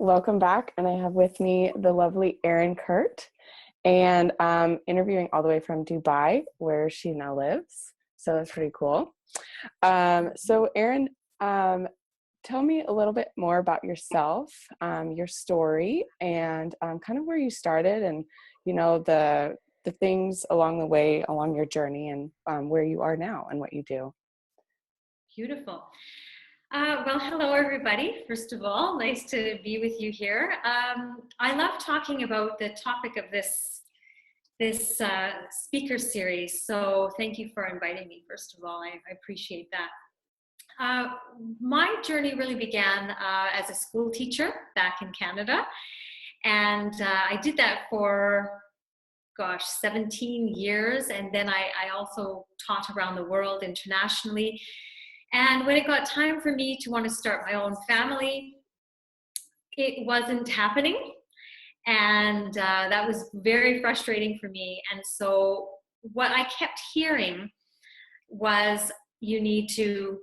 Welcome back. And I have with me the lovely Erin Kurt. And I'm interviewing all the way from Dubai, where she now lives. So it's pretty cool. So Erin, um, tell me a little bit more about yourself, your story, and kind of where you started and, the things along the way, along your journey, and where you are now and what you do. Beautiful. Well, hello, everybody. First of all, nice to be with you here. I love talking about the topic of this speaker series. So thank you for inviting me. First of all, I appreciate that. My journey really began as a school teacher back in Canada. And I did that for, 17 years. And then I also taught around the world internationally. And when it got time for me to want to start my own family, it wasn't happening. And that was very frustrating for me. And so what I kept hearing was, you need to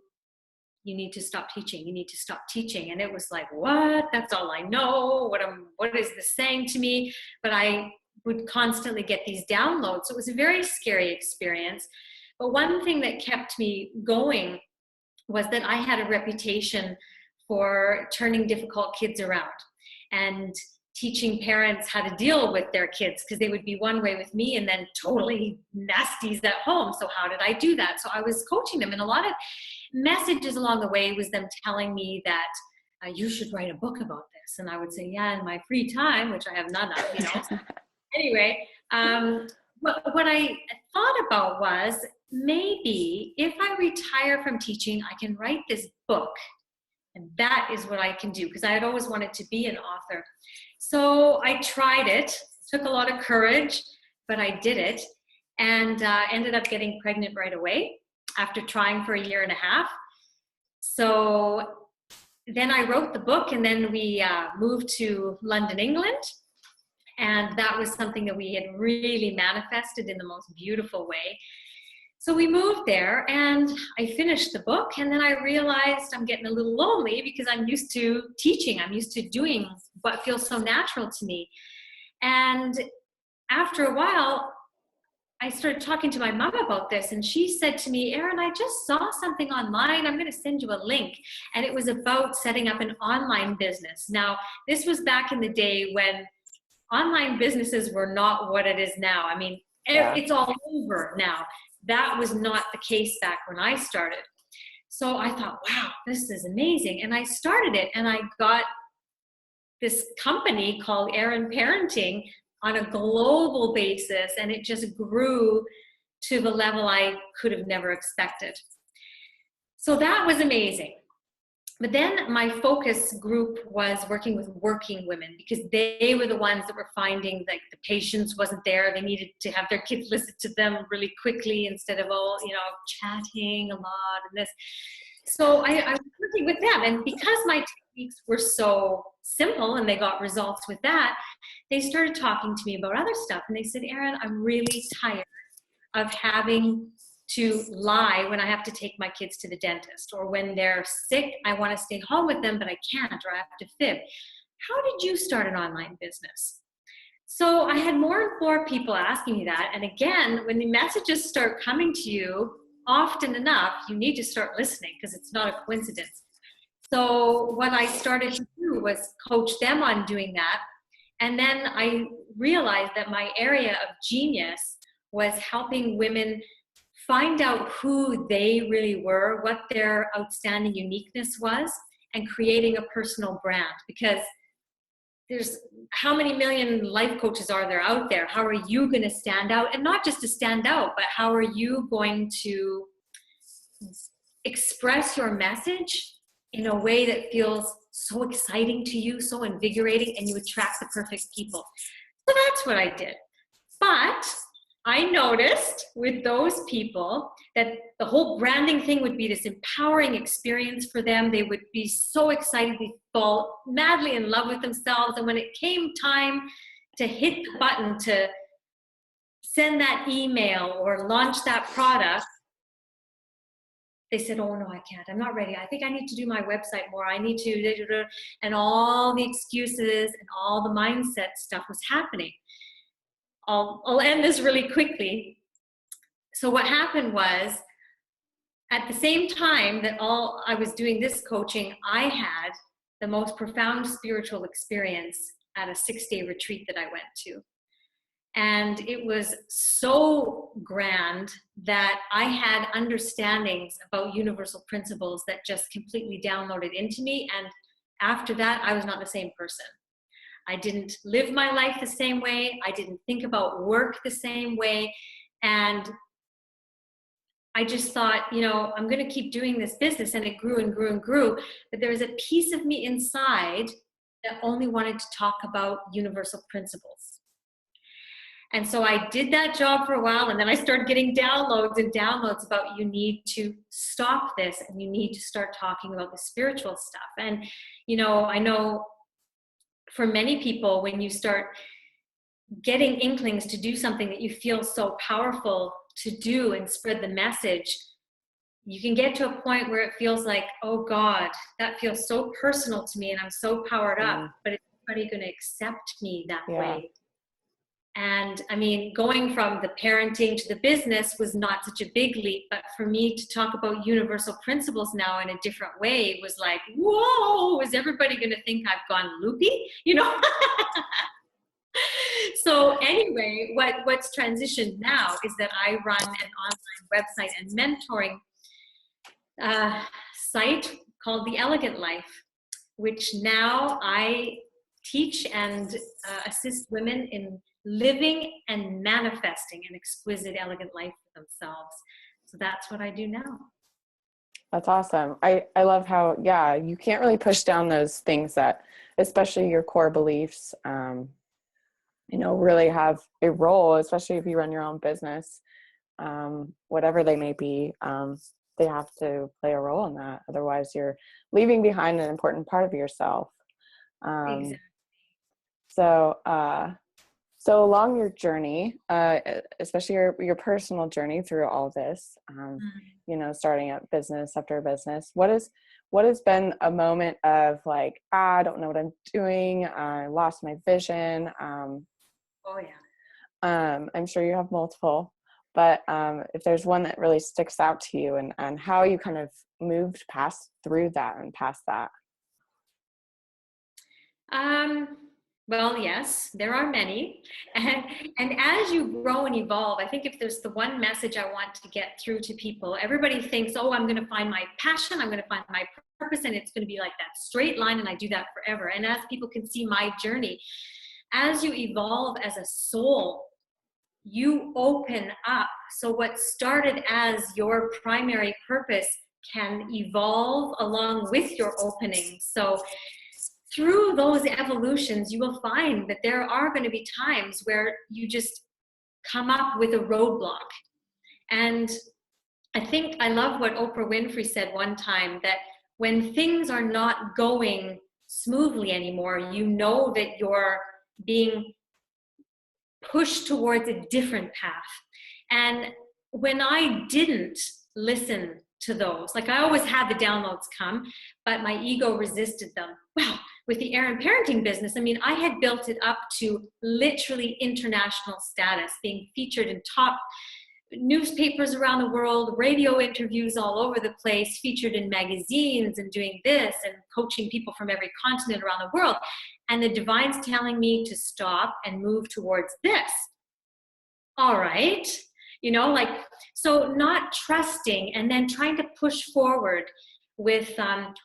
stop teaching. You need to stop teaching. And it was like, what? That's all I know. What is this saying to me? But I would constantly get these downloads. So it was a very scary experience. But one thing that kept me going was that I had a reputation for turning difficult kids around and teaching parents how to deal with their kids, because they would be one way with me and then totally nasties at home. So how did I do that? So I was coaching them, and a lot of messages along the way was them telling me that you should write a book about this. And I would say, yeah, in my free time, which I have none of. Anyway, what I thought about was, maybe if I retire from teaching, I can write this book. And that is what I can do, because I had always wanted to be an author. So I tried it. Took a lot of courage, but I did it, and ended up getting pregnant right away after trying for a year and a half. So then I wrote the book, and then we moved to London, England. And that was something that we had really manifested in the most beautiful way. So we moved there, and I finished the book, and then I realized I'm getting a little lonely because I'm used to teaching. I'm used to doing what feels so natural to me. And after a while, I started talking to my mom about this, and she said to me, Erin, I just saw something online. I'm going to send you a link. And it was about setting up an online business. Now, this was back in the day when online businesses were not what it is now. I mean, It's all over now. That was not the case back when I started. So I thought, wow, this is amazing. And I started it, and I got this company called Erin Parenting on a global basis, and it just grew to the level I could have never expected. So that was amazing. But then my focus group was working with working women, because they were the ones that were finding like the patience wasn't there. They needed to have their kids listen to them really quickly instead of all, chatting a lot and this. So I was working with them, and because my techniques were so simple and they got results with that, they started talking to me about other stuff. And they said, Erin, I'm really tired of having to lie when I have to take my kids to the dentist, or when they're sick, I want to stay home with them, but I can't, or I have to fib. How did you start an online business? So I had more and more people asking me that. And again, when the messages start coming to you often enough, you need to start listening, because it's not a coincidence. So what I started to do was coach them on doing that. And then I realized that my area of genius was helping women find out who they really were, what their outstanding uniqueness was, and creating a personal brand. Because there's how many million life coaches are there out there? How are you going to stand out? And not just to stand out, but how are you going to express your message in a way that feels so exciting to you, so invigorating, and you attract the perfect people? So that's what I did. But I noticed with those people that the whole branding thing would be this empowering experience for them. They would be so excited, they fall madly in love with themselves. And when it came time to hit the button to send that email or launch that product, they said, oh no, I can't, I'm not ready, I think I need to do my website more, I need to, and all the excuses and all the mindset stuff was happening. I'll end this really quickly. So what happened was, at the same time that all I was doing this coaching, I had the most profound spiritual experience at a 6-day retreat that I went to. And it was so grand that I had understandings about universal principles that just completely downloaded into me. And after that, I was not the same person. I didn't live my life the same way. I didn't think about work the same way. And I just thought, I'm going to keep doing this business. And it grew and grew and grew. But there was a piece of me inside that only wanted to talk about universal principles. And so I did that job for a while, and then I started getting downloads and downloads about, you need to stop this and you need to start talking about the spiritual stuff. And, I know for many people, when you start getting inklings to do something that you feel so powerful to do and spread the message, you can get to a point where it feels like, oh God, that feels so personal to me and I'm so powered up, but is anybody going to accept me that way? And I mean, going from the parenting to the business was not such a big leap, but for me to talk about universal principles now in a different way was like, whoa, is everybody going to think I've gone loopy? So anyway, what's transitioned now is that I run an online website and mentoring site called The Elegant Life, which now I teach and assist women in living and manifesting an exquisite, elegant life for themselves. So that's what I do now. That's awesome. I love how, you can't really push down those things that, especially your core beliefs, really have a role, especially if you run your own business, whatever they may be, they have to play a role in that. Otherwise you're leaving behind an important part of yourself. Exactly. So along your journey, especially your personal journey through all this, starting a business after business, what has been a moment of like, I don't know what I'm doing, I lost my vision? Oh yeah. I'm sure you have multiple, but if there's one that really sticks out to you, and how you kind of moved through that and past that. Well, yes, there are many. And as you grow and evolve, I think if there's the one message I want to get through to people, everybody thinks, oh, I'm going to find my passion, I'm going to find my purpose, and it's going to be like that straight line, and I do that forever. And as people can see my journey, as you evolve as a soul, you open up. So what started as your primary purpose can evolve along with your opening. So through those evolutions, you will find that there are going to be times where you just come up with a roadblock. And I think I love what Oprah Winfrey said one time, that when things are not going smoothly anymore, you know that you're being pushed towards a different path. And when I didn't listen to those, like I always had the downloads come, but my ego resisted them. Well, with the Erin parenting business, I mean, I had built it up to literally international status, being featured in top newspapers around the world, radio interviews all over the place, featured in magazines and doing this and coaching people from every continent around the world. And the divine's telling me to stop and move towards this. All right. So not trusting and then trying to push forward with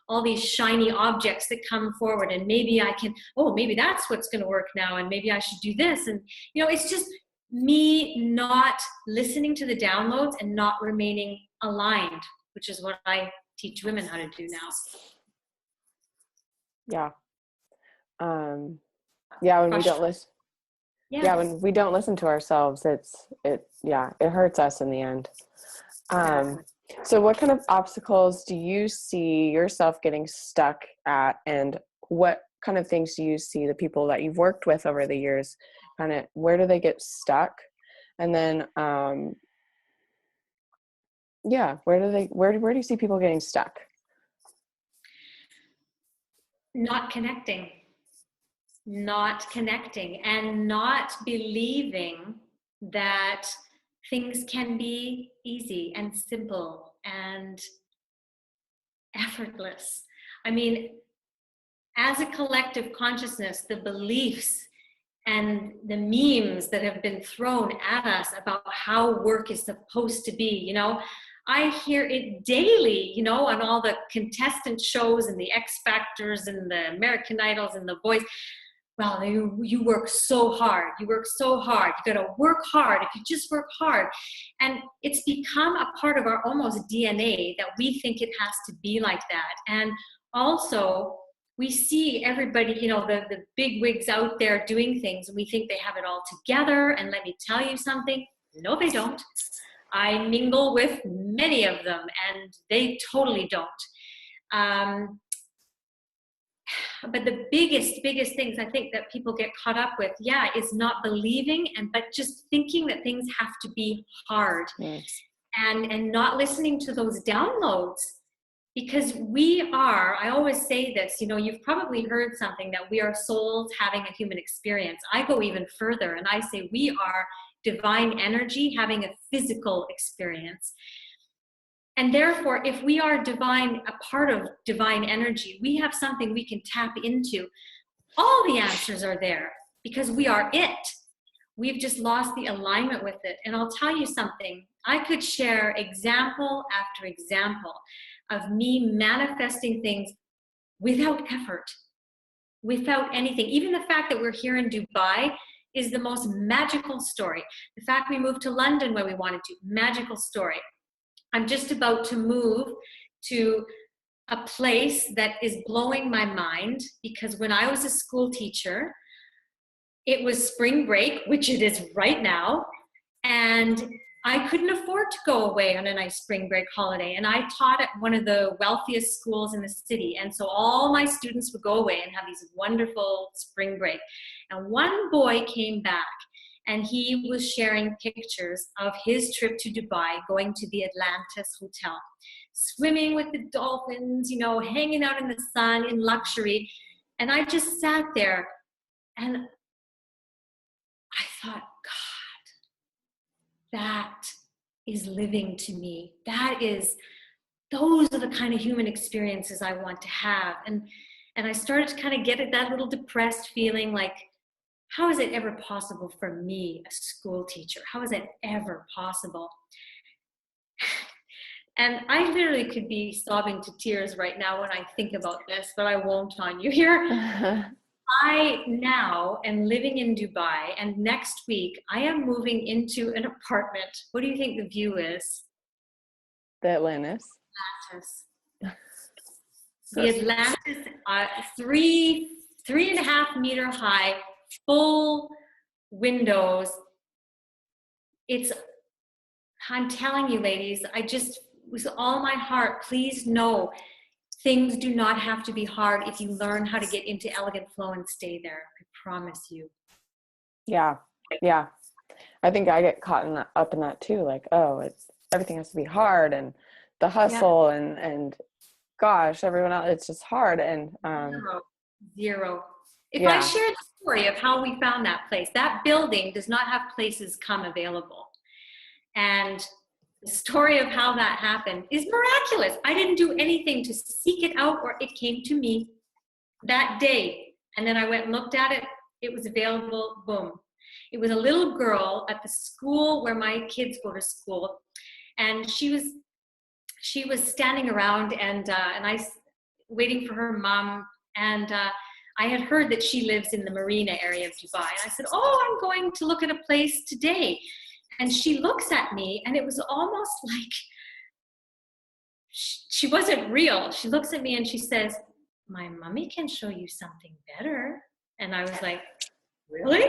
all these shiny objects that come forward, and maybe I can, maybe that's what's going to work now, and maybe I should do this. And, it's just me not listening to the downloads and not remaining aligned, which is what I teach women how to do now. When we don't listen. Yeah, when we don't listen to ourselves, it hurts us in the end. So what kind of obstacles do you see yourself getting stuck at, and what kind of things do you see the people that you've worked with over the years, kind of, where do they get stuck? And then Yeah. Where do you see people getting stuck? Not connecting, and not believing that things can be easy and simple and effortless. I mean, as a collective consciousness, the beliefs and the memes that have been thrown at us about how work is supposed to be, I hear it daily, on all the contestant shows and the X Factors and the American Idols and The Voice. Well, you work so hard. You work so hard. You got to work hard. If you just work hard. And it's become a part of our almost DNA that we think it has to be like that. And also, we see everybody, the big wigs out there doing things, and we think they have it all together. And let me tell you something. No, they don't. I mingle with many of them, and they totally don't. But the biggest things I think that people get caught up with, is not believing but just thinking that things have to be hard. Yes. And not listening to those downloads, because I always say this, you've probably heard something that we are souls having a human experience. I go even further and I say we are divine energy having a physical experience. And therefore, if we are divine, a part of divine energy, we have something we can tap into. All the answers are there because we are it. We've just lost the alignment with it. And I'll tell you something. I could share example after example of me manifesting things without effort, without anything. Even the fact that we're here in Dubai is the most magical story. The fact we moved to London when we wanted to, magical story. I'm just about to move to a place that is blowing my mind, because when I was a school teacher, it was spring break, which it is right now, and I couldn't afford to go away on a nice spring break holiday. And I taught at one of the wealthiest schools in the city. And so all my students would go away and have these wonderful spring break. And one boy came back and he was sharing pictures of his trip to Dubai, going to the Atlantis Hotel, swimming with the dolphins, hanging out in the sun in luxury. And I just sat there and I thought, that is living to me. Those are the kind of human experiences I want to have. And I started to kind of get at that little depressed feeling like, how is it ever possible for me, a school teacher? How is it ever possible? And I literally could be sobbing to tears right now when I think about this, but I won't on you here. I now am living in Dubai, and next week I am moving into an apartment. What do you think the view is? The Atlantis. The Atlantis, 3.5 meter high, full windows. I'm telling you, ladies, with all my heart, please know, things do not have to be hard if you learn how to get into elegant flow and stay there. I promise you. Yeah. I think I get caught up in that too. Like, everything has to be hard, and the hustle, and gosh, everyone else, it's just hard. And Zero. If I share the story of how we found that place, that building does not have places come available. And the story of how that happened is miraculous. I didn't do anything to seek it out, or it came to me that day. And then I went and looked at it. It was available. Boom. It was a little girl at the school where my kids go to school. And she was standing around and I waiting for her mom. And I had heard that she lives in the marina area of Dubai. And I said, I'm going to look at a place today. And she looks at me, and it was almost like she wasn't real. She looks at me and she says, my mommy can show you something better. And I was like, really?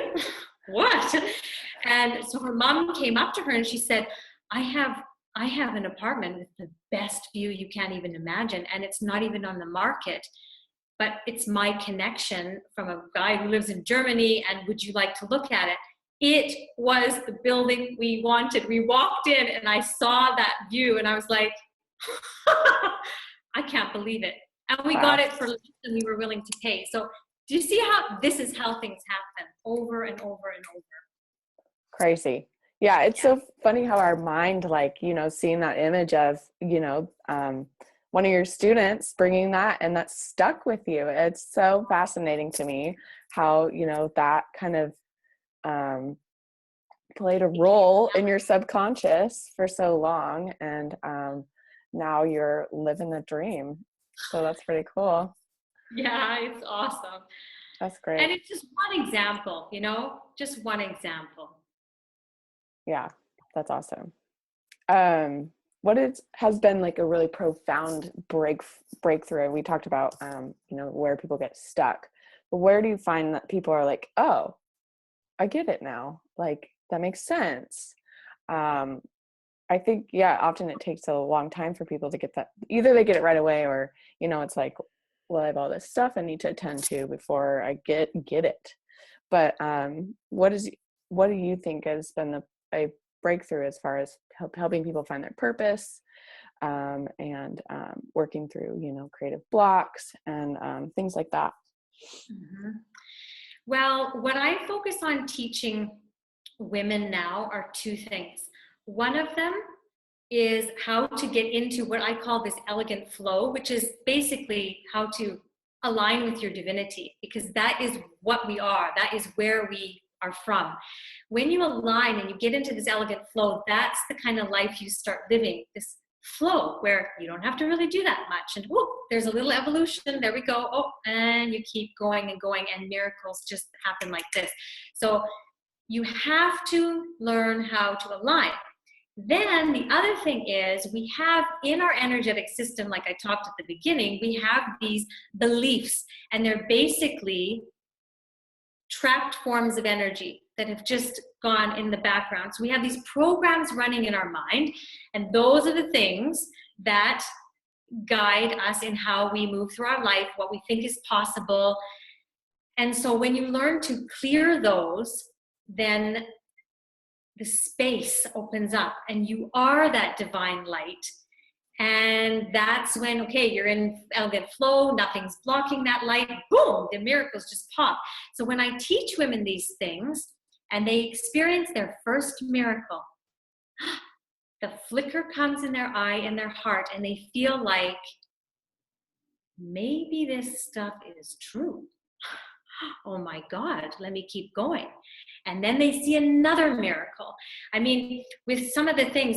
What? And so her mom came up to her and she said, I have an apartment with the best view you can't even imagine. And it's not even on the market, but it's my connection from a guy who lives in Germany. And would you like to look at it? It was the building we wanted. We walked in and I saw that view and I was like, I can't believe it. And we got it for less than we were willing to pay. So do you see how this is how things happen over and over and over? Crazy. Yeah. It's so funny how our mind, like, you know, seeing that image of, you know, one of your students bringing that and that stuck with you. It's so fascinating to me how, you know, that kind of played a role in your subconscious for so long. And now you're living the dream. So that's pretty cool. Yeah, it's awesome. That's great. And it's just one example, you know, just one example. Yeah, that's awesome. What has been like a really profound breakthrough? We talked about, you know, where people get stuck, but where do you find that people are like, oh, I get it now. Like, that makes sense. I think, yeah, often it takes a long time for people to get that. Either they get it right away or, you know, it's like, well, I have all this stuff I need to attend to before I get it. But what do you think has been a breakthrough as far as helping people find their purpose, and working through, you know, creative blocks and things like that? Mm-hmm. Well, what I focus on teaching women now are two things. One of them is how to get into what I call this elegant flow, which is basically how to align with your divinity, because that is what we are. That is where we are from. When you align and you get into this elegant flow, that's the kind of life you start living, this flow where you don't have to really do that much. And whoop, there's a little evolution. There we go. Oh, and you keep going and going, and miracles just happen like this. So you have to learn how to align. Then the other thing is we have in our energetic system, like I talked at the beginning, we have these beliefs, and they're basically trapped forms of energy that have just gone in the background. So we have these programs running in our mind, and those are the things that guide us in how we move through our life, what we think is possible. And so when you learn to clear those, then the space opens up and you are that divine light. And that's when, okay, you're in elegant flow, nothing's blocking that light, boom, the miracles just pop. So when I teach women these things and they experience their first miracle, the flicker comes in their eye and their heart, and they feel like, maybe this stuff is true. Oh my God, let me keep going. And then they see another miracle. I mean, with some of the things,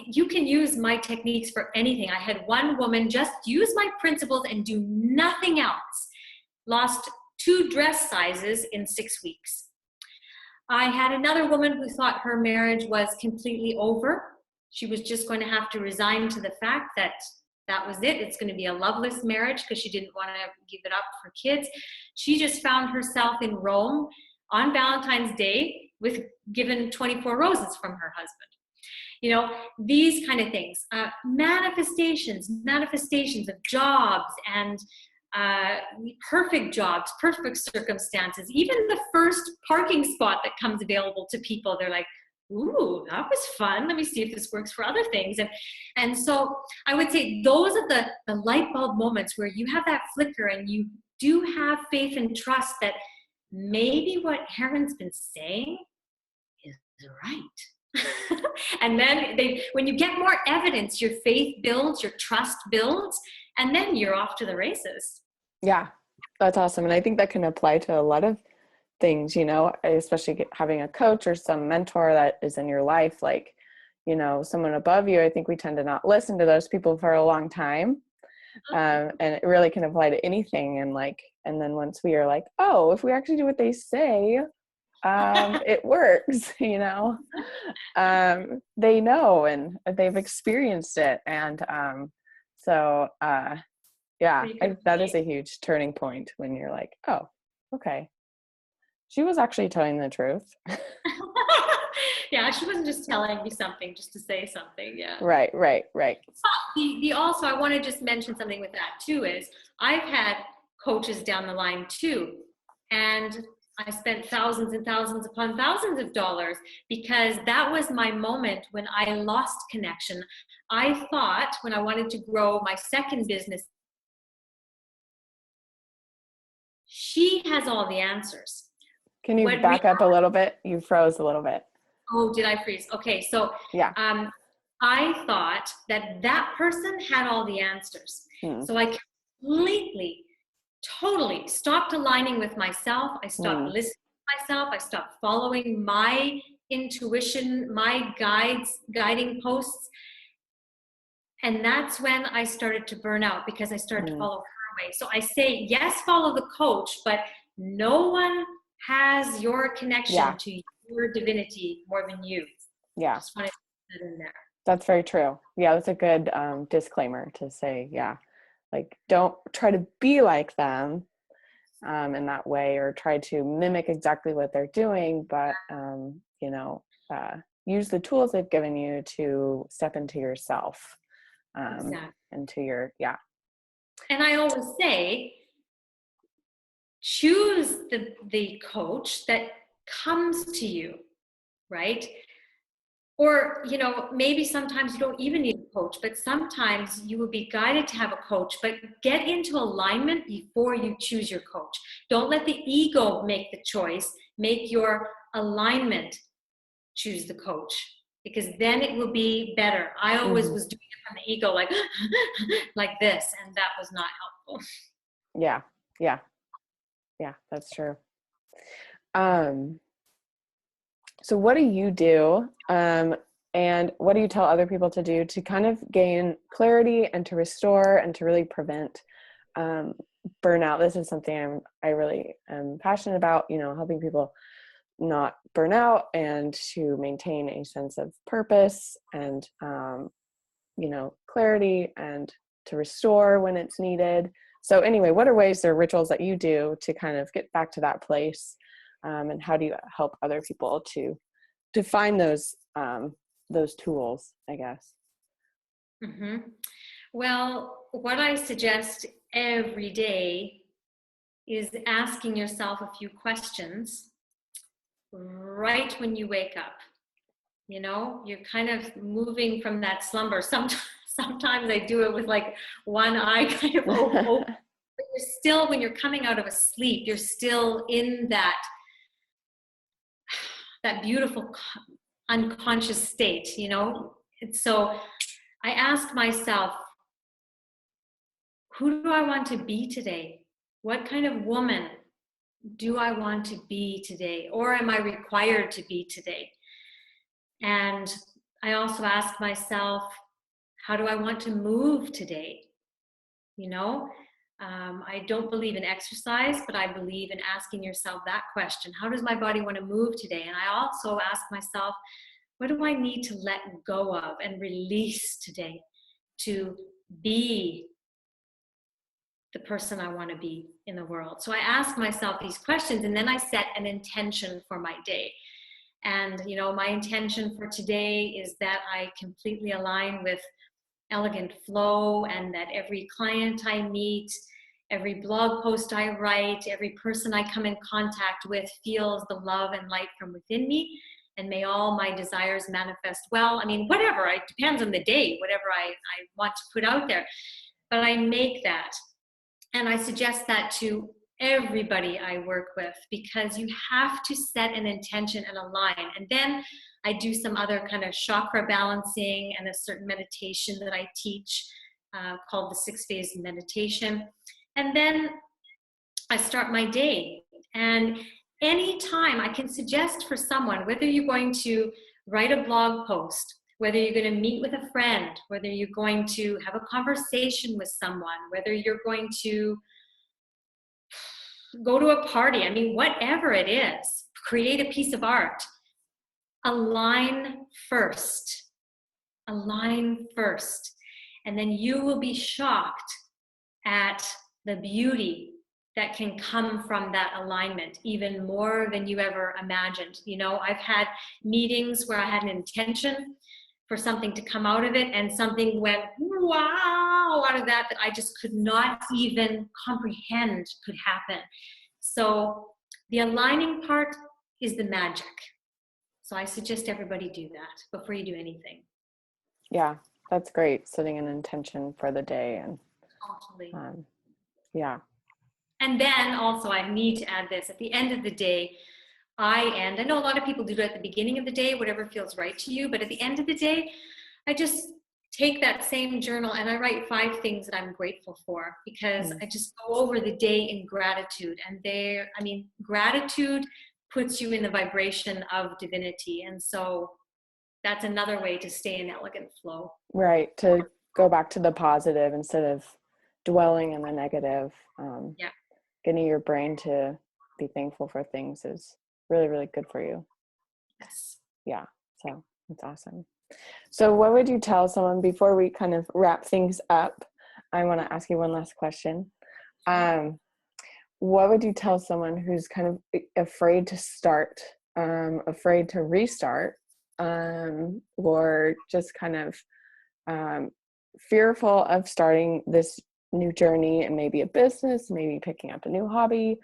you can use my techniques for anything. I had one woman just use my principles and do nothing else. Lost 2 dress sizes in 6 weeks. I had another woman who thought her marriage was completely over. She was just going to have to resign to the fact that that was it. It's going to be a loveless marriage because she didn't want to give it up for kids. She just found herself in Rome on Valentine's Day with given 24 roses from her husband. You know, these kind of things. Manifestations of jobs and perfect jobs, perfect circumstances. Even the first parking spot that comes available to people, they're like, ooh, that was fun. Let me see if this works for other things. And so I would say those are the light bulb moments where you have that flicker and you do have faith and trust that maybe what Erin's been saying is right. And then when you get more evidence, your faith builds, your trust builds, and then you're off to the races. Yeah, that's awesome. And I think that can apply to a lot of things, you know, especially having a coach or some mentor that is in your life, like, you know, someone above you. I think we tend to not listen to those people for a long time. And it really can apply to anything. And then once we are like, oh, if we actually do what they say, it works, you know. They know and they've experienced it. And that is a huge turning point when you're like, oh, okay, she was actually telling the truth. Yeah, she wasn't just telling me something just to say something. Yeah. Right. Also, I want to just mention something with that too, is I've had coaches down the line too. And I spent thousands and thousands upon thousands of dollars because that was my moment when I lost connection. I thought when I wanted to grow my second business, she has all the answers. Can you back up a little bit? You froze a little bit. Oh, did I freeze? Okay, so yeah. I thought that that person had all the answers. So I completely, totally stopped aligning with myself. I stopped listening to myself. I stopped following my intuition, my guiding posts. And that's when I started to burn out because I started to follow her way. So I say, yes, follow the coach, but no one has your connection to your divinity more than you. Yeah. Just wanted to put that in there. That's very true. Yeah, that's a good disclaimer to say, like don't try to be like them in that way or try to mimic exactly what they're doing, but, use the tools they've given you to step into yourself, into your, And I always say, choose the coach that comes to you, right? Or, maybe sometimes you don't even need a coach, but sometimes you will be guided to have a coach, but get into alignment before you choose your coach. Don't let the ego make the choice. Make your alignment choose the coach, because then it will be better. I always was doing it from the ego, like, like this, and that was not helpful. Yeah, that's true. So what do you do, and what do you tell other people to do to kind of gain clarity and to restore and to really prevent burnout? This is something I really am passionate about, helping people not burn out and to maintain a sense of purpose and, clarity and to restore when it's needed. So anyway, what are ways or rituals that you do to kind of get back to that place? And how do you help other people to find those tools, I guess? Well, what I suggest every day is asking yourself a few questions right when you wake up. You're kind of moving from that slumber. Sometimes I do it with like one eye kind of open. But you're still, when you're coming out of a sleep, you're still in that beautiful unconscious state, And so I ask myself, who do I want to be today? What kind of woman do I want to be today? Or am I required to be today? And I also ask myself, how do I want to move today? I don't believe in exercise, but I believe in asking yourself that question. How does my body want to move today? And I also ask myself, what do I need to let go of and release today to be the person I want to be in the world? So I ask myself these questions, and then I set an intention for my day. And, my intention for today is that I completely align with elegant flow, and that every client I meet, every blog post I write, every person I come in contact with feels the love and light from within me. And may all my desires manifest well. I mean, whatever, it depends on the day, whatever I want to put out there. But I make that. And I suggest that to everybody I work with, because you have to set an intention and align. And then I do some other kind of chakra balancing and a certain meditation that I teach called the 6 days meditation. And then I start my day. And anytime I can suggest for someone, whether you're going to write a blog post, whether you're going to meet with a friend, whether you're going to have a conversation with someone, whether you're going to go to a party, I mean, whatever it is, create a piece of art, align first. Align first. And then you will be shocked at the beauty that can come from that alignment, even more than you ever imagined. I've had meetings where I had an intention for something to come out of it, and something went wow out of that I just could not even comprehend could happen. So the aligning part is the magic. So I suggest everybody do that before you do anything. Yeah, that's great. Setting an intention for the day and Totally. Yeah. And then also I need to add this, at the end of the day, I know a lot of people do it at the beginning of the day, whatever feels right to you, but at the end of the day, I just take that same journal and I write 5 things that I'm grateful for, because I just go over the day in gratitude. And gratitude puts you in the vibration of divinity. And so that's another way to stay in elegant flow. Right. To go back to the positive instead of dwelling in the negative. Yeah. Getting your brain to be thankful for things is really, really good for you. Yes. Yeah. So that's awesome. So what would you tell someone before we kind of wrap things up? I want to ask you one last question. What would you tell someone who's kind of afraid to start, afraid to restart, or just kind of fearful of starting this new journey, and maybe a business, maybe picking up a new hobby,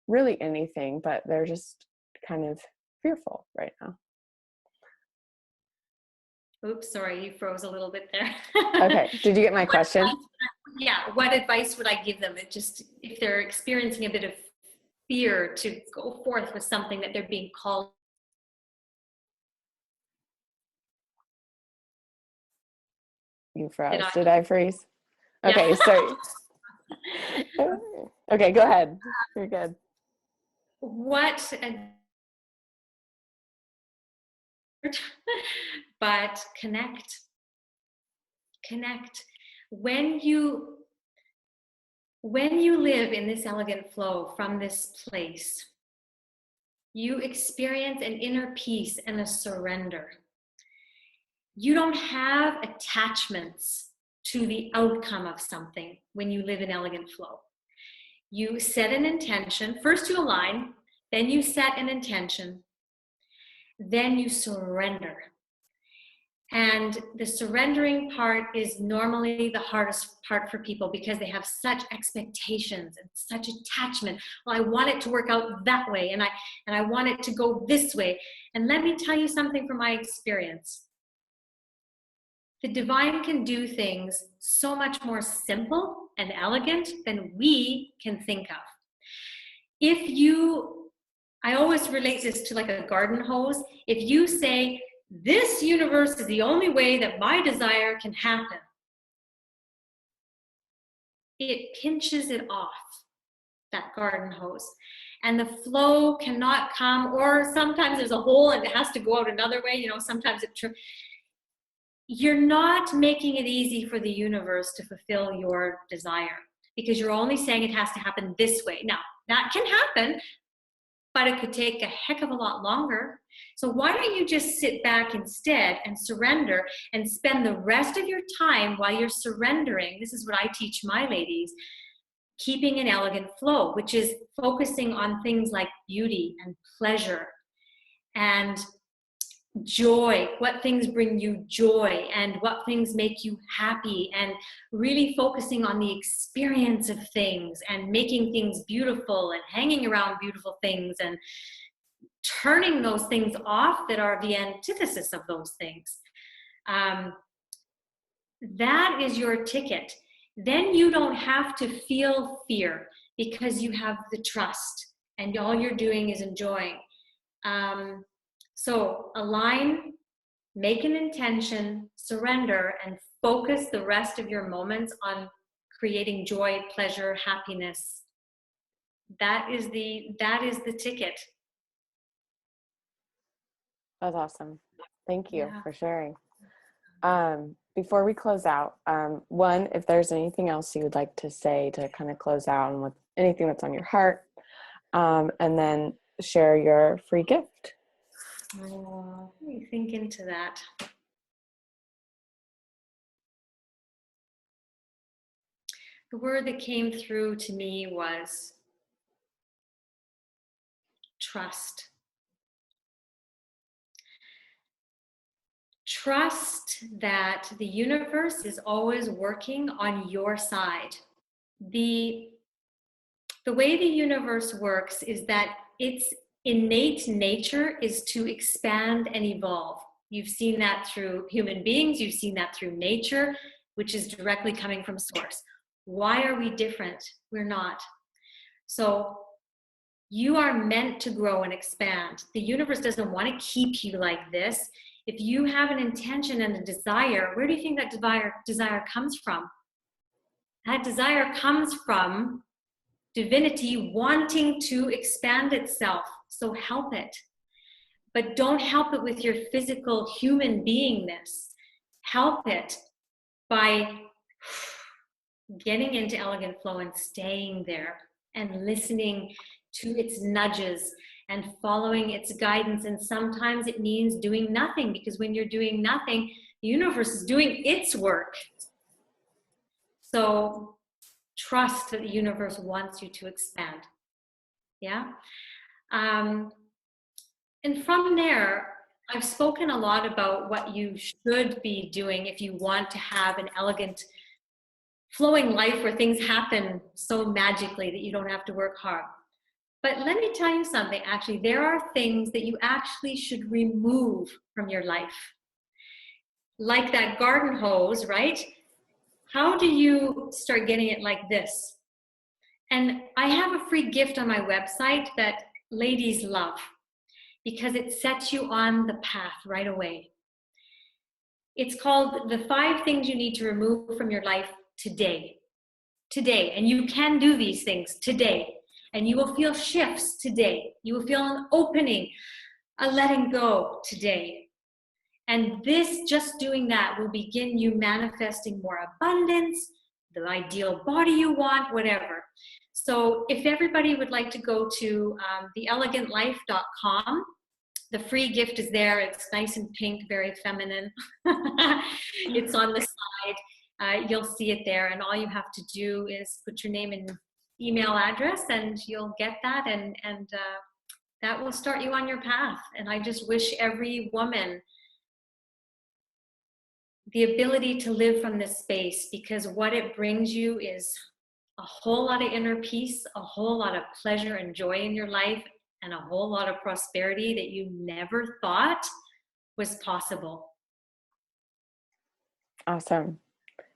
really anything, but they're just kind of fearful right now? Oops, sorry, you froze a little bit there. Okay, did you get my question? What advice would I give them? If they're experiencing a bit of fear, to go forth with something that they're being called. You froze. Did I freeze? Okay, Yeah. sorry. Okay, go ahead. You're good. But connect. When you live in this elegant flow from this place, you experience an inner peace and a surrender. You don't have attachments to the outcome of something when you live in elegant flow. You set an intention. First you align, then you set an intention, then you surrender. And the surrendering part is normally the hardest part for people, because they have such expectations and such attachment. Well, I want it to work out that way, and I want it to go this way. And let me tell you something from my experience. The divine can do things so much more simple and elegant than we can think of. I always relate this to like a garden hose. If you say, this universe is the only way that my desire can happen, it pinches it off, that garden hose. And the flow cannot come, or sometimes there's a hole and it has to go out another way. Sometimes you're not making it easy for the universe to fulfill your desire, because you're only saying it has to happen this way. Now, that can happen, but it could take a heck of a lot longer. So why don't you just sit back instead and surrender, and spend the rest of your time while you're surrendering. This is what I teach my ladies, keeping an elegant flow, which is focusing on things like beauty and pleasure and joy, what things bring you joy and what things make you happy, and really focusing on the experience of things and making things beautiful and hanging around beautiful things and turning those things off that are the antithesis of those things. That is your ticket. Then you don't have to feel fear, because you have the trust and all you're doing is enjoying. So align, make an intention, surrender, and focus the rest of your moments on creating joy, pleasure, happiness. That is the ticket. That's awesome. Thank you for sharing. Before we close out, one, if there's anything else you would like to say to kind of close out, and with anything that's on your heart, and then share your free gift. Oh, let me think into that. The word that came through to me was trust. Trust that the universe is always working on your side. The The way the universe works is that its innate nature is to expand and evolve. You've seen that through human beings, you've seen that through nature, which is directly coming from source. Why are we different? We're not. So you are meant to grow and expand. The universe doesn't want to keep you like this. If you have an intention and a desire, where do you think that desire comes from? That desire comes from divinity wanting to expand itself. So help it. But don't help it with your physical human beingness. Help it by getting into elegant flow and staying there and listening to its nudges and following its guidance. And sometimes it means doing nothing, because when you're doing nothing, the universe is doing its work. So trust that the universe wants you to expand. Yeah. And from there, I've spoken a lot about what you should be doing if you want to have an elegant, flowing life where things happen so magically that you don't have to work hard. But let me tell you something, actually, there are things that you actually should remove from your life. Like that garden hose, right? How do you start getting it like this? And I have a free gift on my website that ladies love, because it sets you on the path right away. It's called The 5 Things You Need to Remove from Your Life Today. Today. And you can do these things today. And you will feel shifts today. You will feel an opening, a letting go today. And this, just doing that, will begin you manifesting more abundance, the ideal body you want, whatever. So if everybody would like to go to theelegantlife.com, the free gift is there. It's nice and pink, very feminine. It's on the side. You'll see it there. And all you have to do is put your name and email address, and you'll get that. And that will start you on your path. And I just wish every woman the ability to live from this space, because what it brings you is a whole lot of inner peace, a whole lot of pleasure and joy in your life, and a whole lot of prosperity that you never thought was possible. Awesome.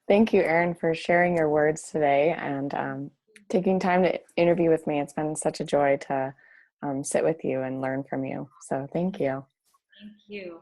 Thank you, Erin, for sharing your words today and taking time to interview with me. It's been such a joy to sit with you and learn from you. So thank you. Thank you.